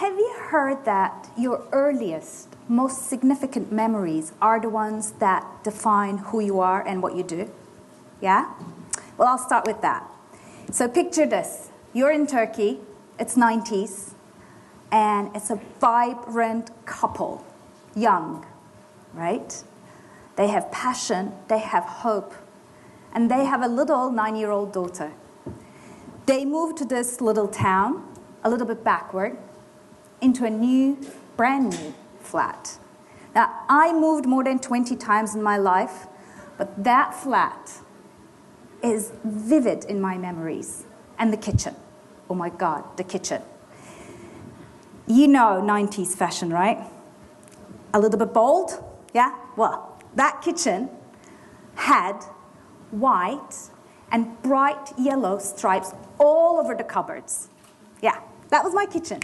have you heard that your earliest, most significant memories are the ones that define who you are and what you do? Yeah? Well, I'll start with that. So picture this. You're in Turkey, it's 90s, and it's a vibrant couple, young, right? They have passion, they have hope, and they have a little 9-year-old daughter. They moved to this little town, a little bit backward, into a new, brand new flat. Now, I moved more than 20 times in my life, but that flat is vivid in my memories. And the kitchen. Oh my God, the kitchen. You know 90s fashion, right? A little bit bold, yeah? Well, that kitchen had white and bright yellow stripes all over the cupboards. Yeah, that was my kitchen.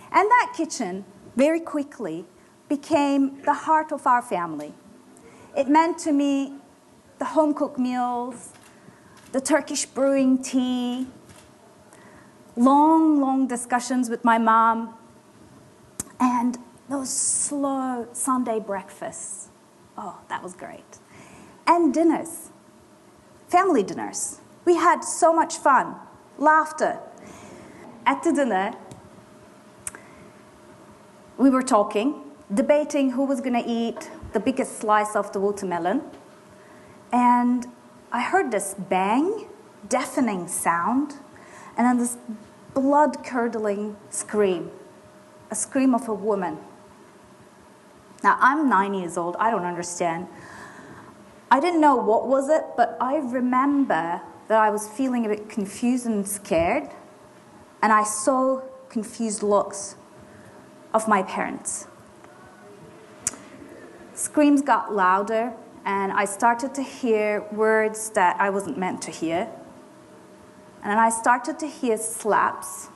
And that kitchen, very quickly, became the heart of our family. It meant to me the home-cooked meals, the Turkish brewing tea, long, long discussions with my mom, and those slow Sunday breakfasts. Oh, that was great. And dinners, family dinners. We had so much fun, laughter. At the dinner, we were talking, debating who was going to eat the biggest slice of the watermelon. And I heard this bang, deafening sound, and then this blood-curdling scream, a scream of a woman. Now, I'm 9 years old. I don't understand. I didn't know what was it, but I remember that I was feeling a bit confused and scared, and I saw confused looks of my parents. Screams got louder, and I started to hear words that I wasn't meant to hear. And then I started to hear slaps,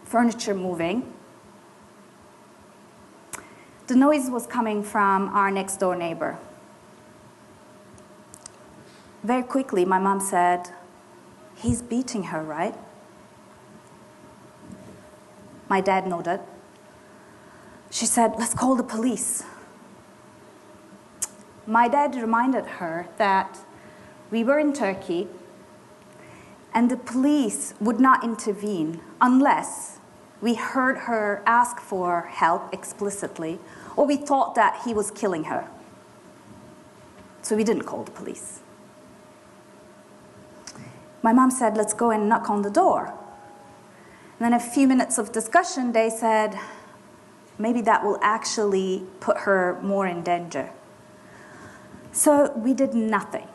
furniture moving. The noise was coming from our next door neighbor. Very quickly, my mom said, "He's beating her, right?" My dad nodded. She said, "Let's call the police." My dad reminded her that we were in Turkey and the police would not intervene unless we heard her ask for help explicitly or we thought that he was killing her. So we didn't call the police. My mom said, "Let's go and knock on the door." And then a few minutes of discussion, they said, maybe that will actually put her more in danger. So we did nothing.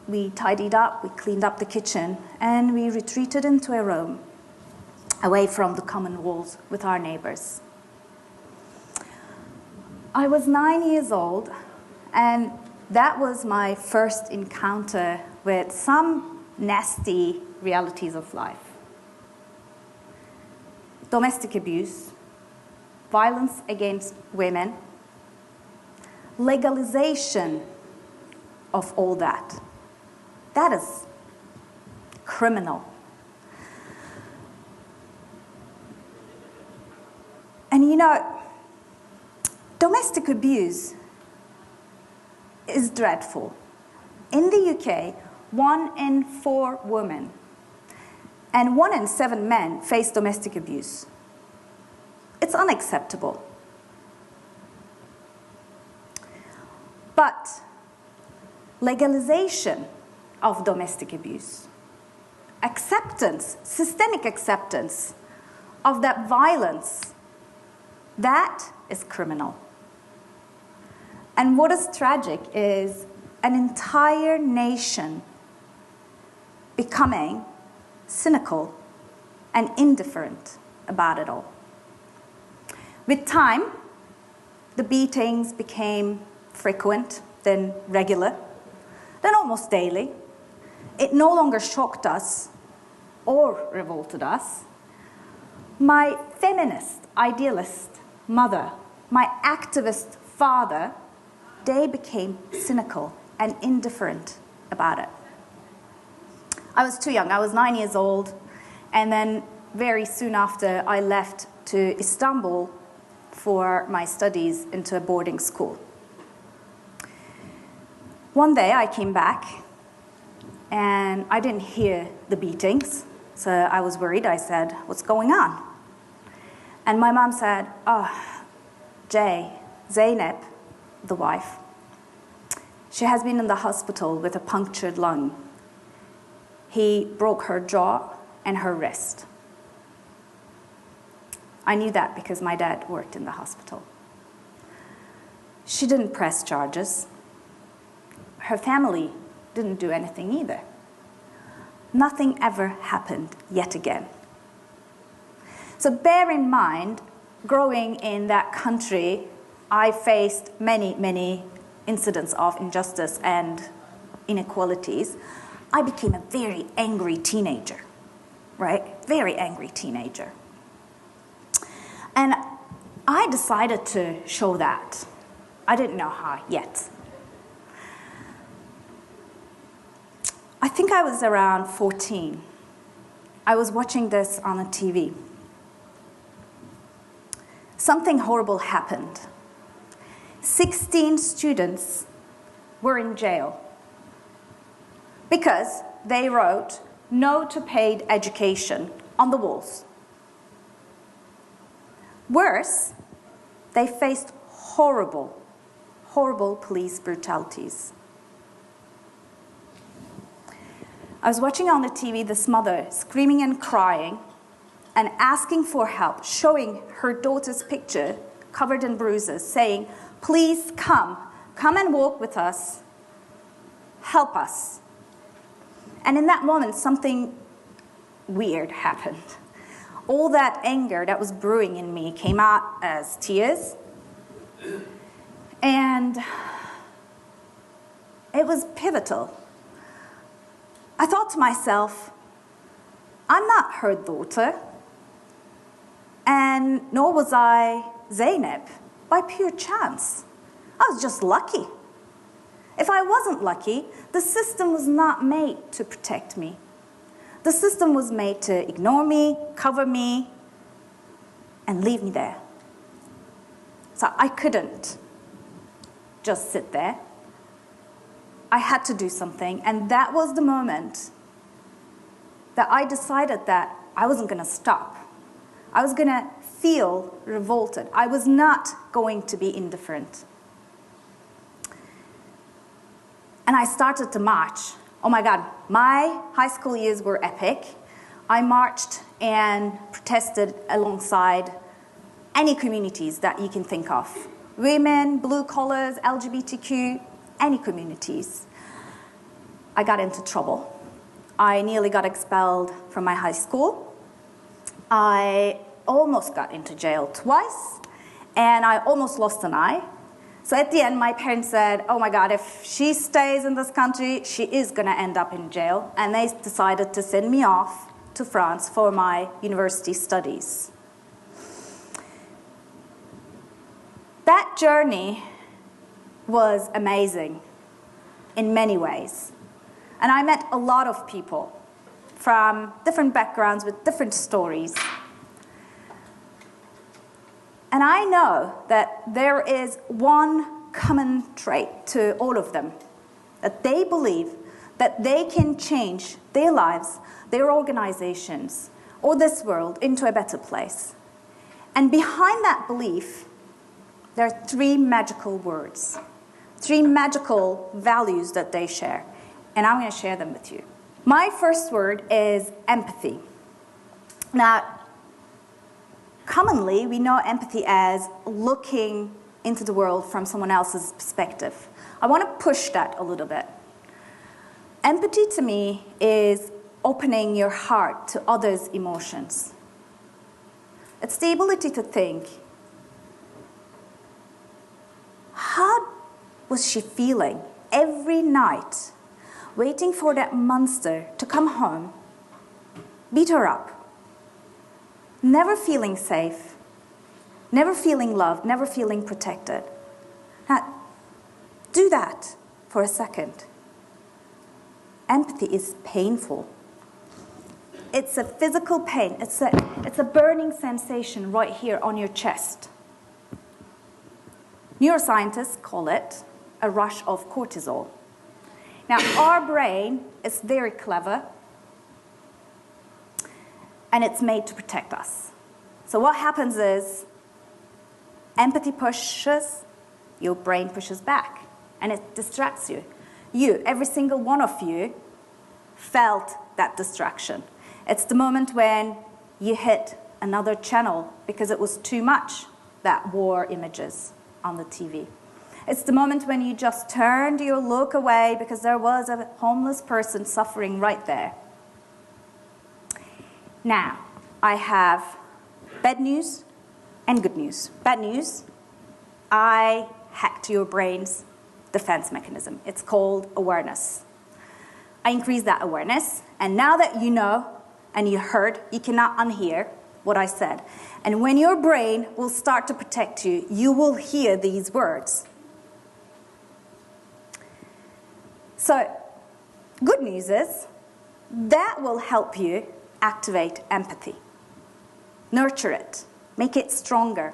We tidied up, we cleaned up the kitchen, and we retreated into a room, away from the common walls with our neighbors. I was 9 years old, and that was my first encounter with some nasty realities of life. Domestic abuse, violence against women, legalization of all that. That is criminal. And you know, domestic abuse is dreadful. In the UK, 1 in 4 women and 1 in 7 men face domestic abuse. It's unacceptable. But legalization of domestic abuse, acceptance, systemic acceptance of that violence, that is criminal. And what is tragic is an entire nation becoming cynical and indifferent about it all. With time, the beatings became frequent, then regular, then almost daily. It no longer shocked us or revolted us. My feminist, idealist mother, my activist father, they became cynical and indifferent about it. I was too young. I was 9 years old. And then very soon after I left to Istanbul for my studies into a boarding school. One day I came back and I didn't hear the beatings, so I was worried. I said, "What's going on?" And my mom said, "Oh, Zeynep, the wife, she has been in the hospital with a punctured lung. He broke her jaw and her wrist." I knew that because my dad worked in the hospital. She didn't press charges. Her family didn't do anything either. Nothing ever happened yet again. So bear in mind, growing in that country, I faced many, many incidents of injustice and inequalities. I became a very angry teenager, right? Very angry teenager. And I decided to show that. I didn't know how yet. I think I was around 14. I was watching this on the TV. Something horrible happened. 16 students were in jail because they wrote "No to paid education" on the walls. Worse, they faced horrible, horrible police brutalities. I was watching on the TV this mother screaming and crying and asking for help, showing her daughter's picture covered in bruises, saying, "Please come and walk with us, help us." And in that moment, something weird happened. All that anger that was brewing in me came out as tears. And it was pivotal. I thought to myself, I'm not her daughter, and nor was I Zeynep by pure chance. I was just lucky. If I wasn't lucky, the system was not made to protect me. The system was made to ignore me, cover me, and leave me there. So I couldn't just sit there. I had to do something, and that was the moment that I decided that I wasn't going to stop. I was going to feel revolted. I was not going to be indifferent. And I started to march. Oh my God, my high school years were epic. I marched and protested alongside any communities that you can think of. Women, blue collars, LGBTQ, any communities. I got into trouble. I nearly got expelled from my high school. I almost got into jail twice, and I almost lost an eye. So at the end, my parents said, "Oh my God, if she stays in this country, she is going to end up in jail." And they decided to send me off to France for my university studies. That journey was amazing in many ways. And I met a lot of people from different backgrounds with different stories. And I know that there is one common trait to all of them, that they believe that they can change their lives, their organizations, or this world into a better place. And behind that belief, there are three magical words, three magical values that they share. And I'm going to share them with you. My first word is empathy. Now, commonly, we know empathy as looking into the world from someone else's perspective. I want to push that a little bit. Empathy to me is opening your heart to others' emotions. It's the ability to think, how was she feeling every night, waiting for that monster to come home, beat her up, never feeling safe, never feeling loved, never feeling protected. Now, do that for a second. Empathy is painful. It's a physical pain. It's a burning sensation right here on your chest. Neuroscientists call it a rush of cortisol. Now, our brain is very clever, and it's made to protect us. So what happens is empathy pushes, your brain pushes back, and it distracts you. Every single one of you, felt that distraction. It's the moment when you hit another channel because it was too much, that war images on the TV. It's the moment when you just turned your look away because there was a homeless person suffering right there. Now, I have bad news and good news. Bad news, I hacked your brain's defense mechanism. It's called awareness. I increased that awareness, and now that you know and you heard, you cannot unhear what I said. And when your brain will start to protect you, you will hear these words. So, good news is that will help you activate empathy. Nurture it. Make it stronger.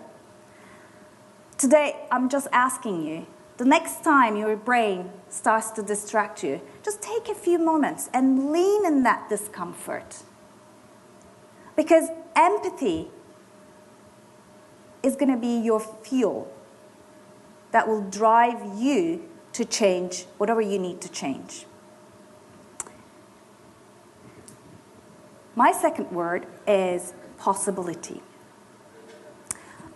Today, I'm just asking you, the next time your brain starts to distract you, just take a few moments and lean in that discomfort. Because empathy is going to be your fuel that will drive you to change whatever you need to change. My second word is possibility.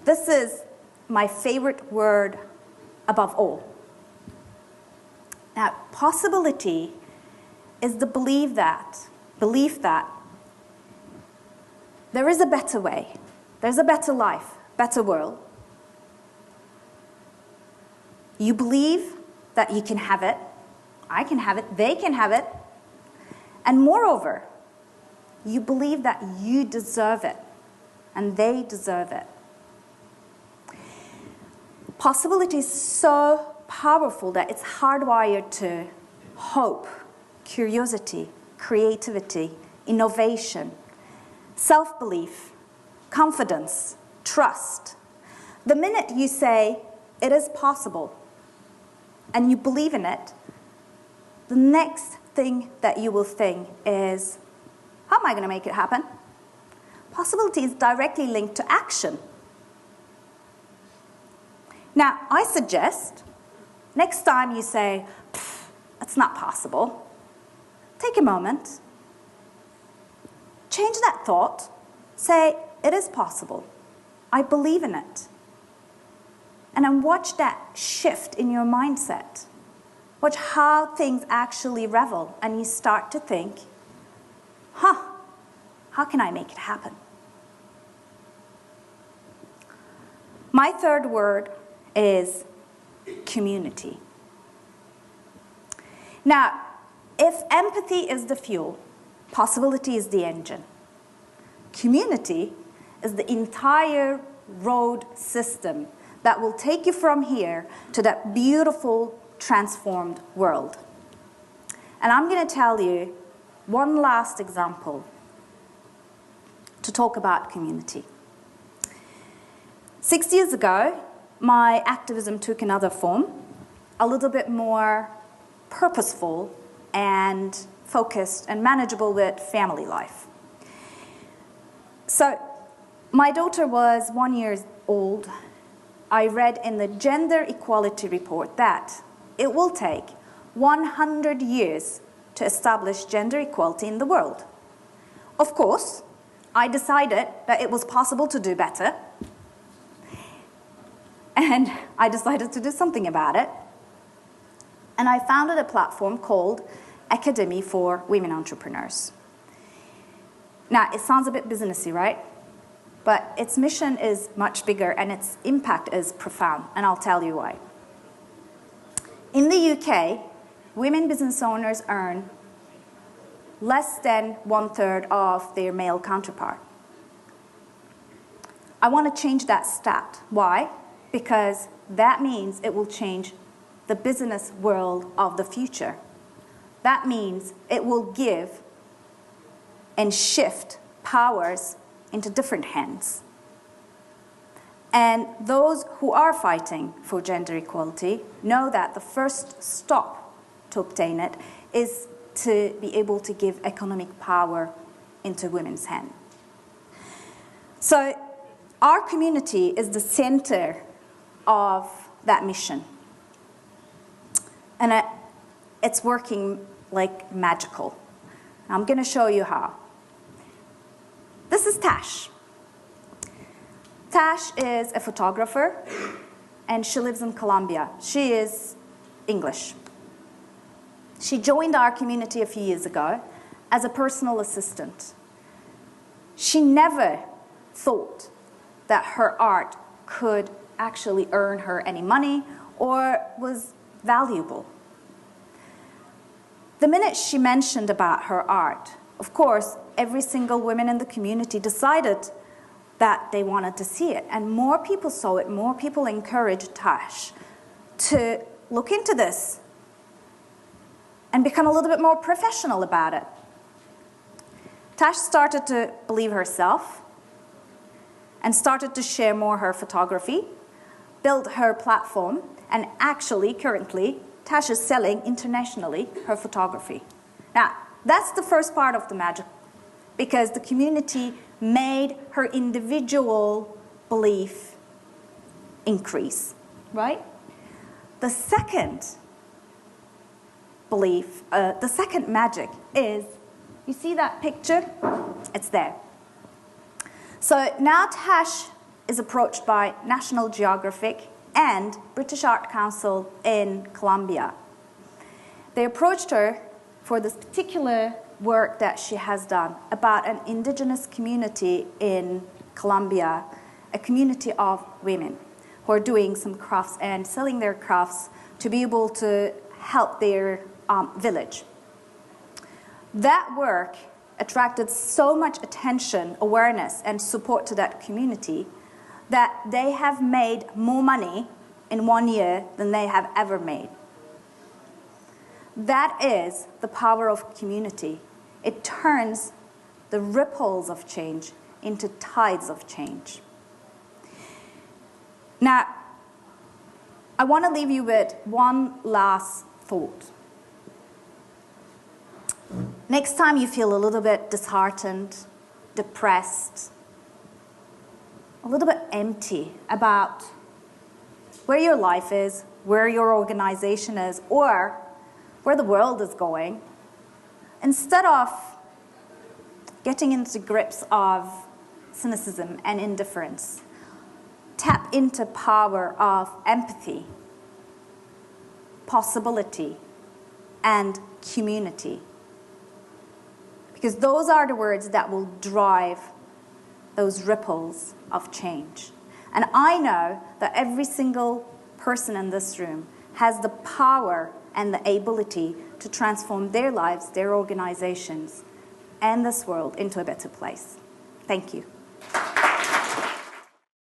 This is my favorite word above all. Now, possibility is the belief that there is a better way, there's a better life, better world. You believe that you can have it, I can have it, they can have it, and moreover, you believe that you deserve it, and they deserve it. Possibility is so powerful that it's hardwired to hope, curiosity, creativity, innovation, self-belief, confidence, trust. The minute you say, it is possible, and you believe in it, the next thing that you will think is, how am I going to make it happen? Possibility is directly linked to action. Now, I suggest, next time you say, it's not possible, take a moment, change that thought, say, it is possible, I believe in it. And then watch that shift in your mindset. Watch how things actually revel, and you start to think, how can I make it happen? My third word is community. Now, if empathy is the fuel, possibility is the engine. Community is the entire road system that will take you from here to that beautiful, transformed world. And I'm going to tell you one last example to talk about community. 6 years ago, my activism took another form, a little bit more purposeful and focused and manageable with family life. So, my daughter was 1 year old. I read in the Gender Equality Report that it will take 100 years to establish gender equality in the world. Of course, I decided that it was possible to do better, and I decided to do something about it. And I founded a platform called Ekaette for Women Entrepreneurs. Now, it sounds a bit businessy, right? But its mission is much bigger, and its impact is profound, and I'll tell you why. In the UK, women business owners earn less than 1/3 of their male counterpart. I want to change that stat. Why? Because that means it will change the business world of the future. That means it will give and shift powers into different hands. And those who are fighting for gender equality know that the first stop to obtain it is to be able to give economic power into women's hands. So our community is the center of that mission. And it's working like magical. I'm going to show you how. This is Tash. Tash is a photographer, and she lives in Colombia. She is English. She joined our community a few years ago as a personal assistant. She never thought that her art could actually earn her any money or was valuable. The minute she mentioned about her art, of course, every single woman in the community decided that they wanted to see it. And more people saw it, more people encouraged Tash to look into this and become a little bit more professional about it. Tash started to believe herself and started to share more her photography, built her platform, and actually, currently, Tash is selling internationally her photography. Now, that's the first part of the magic, because the community made her individual belief increase, right? The second belief, the second magic is, you see that picture? It's there. So now Tash is approached by National Geographic and British Art Council in Colombia. They approached her for this particular work that she has done about an indigenous community in Colombia, a community of women who are doing some crafts and selling their crafts to be able to help their village. That work attracted so much attention, awareness, and support to that community that they have made more money in 1 year than they have ever made. That is the power of community. It turns the ripples of change into tides of change. Now, I want to leave you with one last thought. Next time you feel a little bit disheartened, depressed, a little bit empty about where your life is, where your organization is, or where the world is going, instead of getting into grips of cynicism and indifference, tap into power of empathy, possibility, and community. Because those are the words that will drive those ripples of change. And I know that every single person in this room has the power and the ability to transform their lives, their organizations, and this world into a better place. Thank you.